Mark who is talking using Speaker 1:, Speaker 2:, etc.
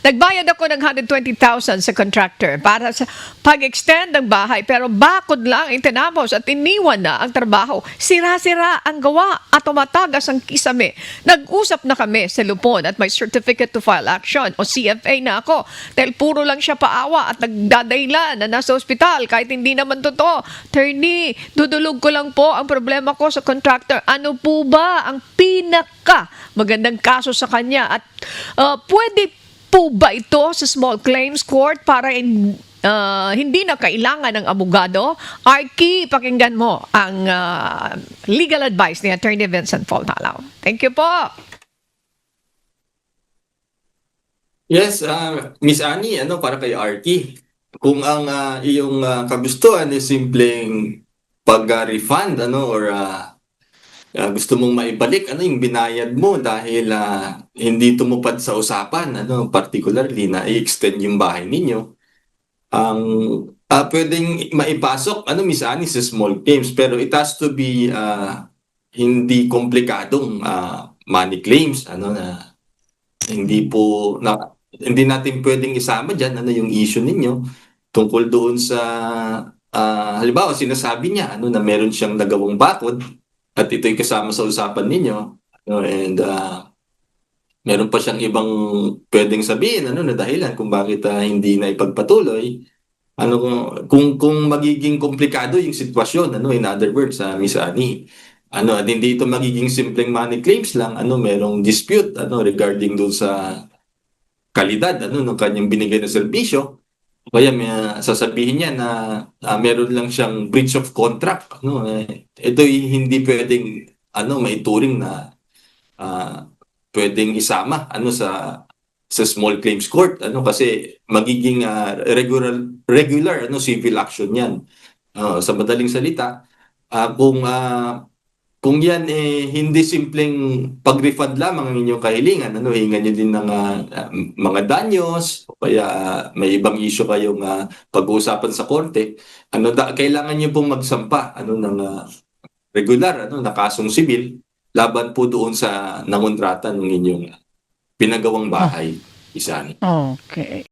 Speaker 1: Nagbayad ako ng 120,000 sa contractor para sa pag-extend ng bahay pero bakod lang itinapos at iniwan na ang trabaho. Sira-sira ang gawa at tumatagas ang kisame. Nag-usap na kami sa Lupon at may certificate to file action o CFA na ako dahil puro lang siya paawa at nagdadaylan na nasa ospital kahit hindi naman totoo. Attorney, dudulog ko lang po ang problema ko sa contractor. Ano po ba ang pinaka magandang kaso sa kanya at pwede po ba ito sa small claims court para hindi na kailangan ng abogado? Arky, pakinggan mo ang legal advice ni Attorney Vincent Foltalaw. Thank you po.
Speaker 2: Yes, Miss Annie, para kay Arky, kung ang iyong kagustuhan ay simpleng pag-refund or gusto mong maibalik yung binayad mo dahil hindi tumupad sa usapan, particularly na i-extend yung bahay ninyo, ang pwedeng maipasok, Miss Annie, sa small claims, pero it has to be hindi komplikadong money claims, na hindi natin pwedeng isama diyan yung issue ninyo tungkol doon sa halimbawa sinasabi niya na meron siyang nagawang bakod at ito'y kasama sa usapan ninyo, and meron pa siyang ibang pwedeng sabihin na dahilan kung bakit hindi na ipagpatuloy. Kung magiging komplikado yung sitwasyon, in other words, Miss Annie, at hindi ito magiging simpleng money claims lang, merong dispute regarding doon sa kalidad ng kanyang binigay na serbisyo, kaya may sasabihin niya na meron lang siyang breach of contract, ito'y hindi pwedeng maituring na pwedeng isama sa small claims court, kasi magiging regular civil action 'yan. Sa madaling salita, kung yan hindi simpleng pag-refund lamang ang inyong kahilingan, hingan niyo din ng mga danyos, o kaya may ibang issue kayong pag-uusapan sa korte, kailangan niyo pong magsampa ng regular na kasong sibil laban po doon sa nangontrata ng inyong pinagawang bahay, Isani.
Speaker 1: Okay.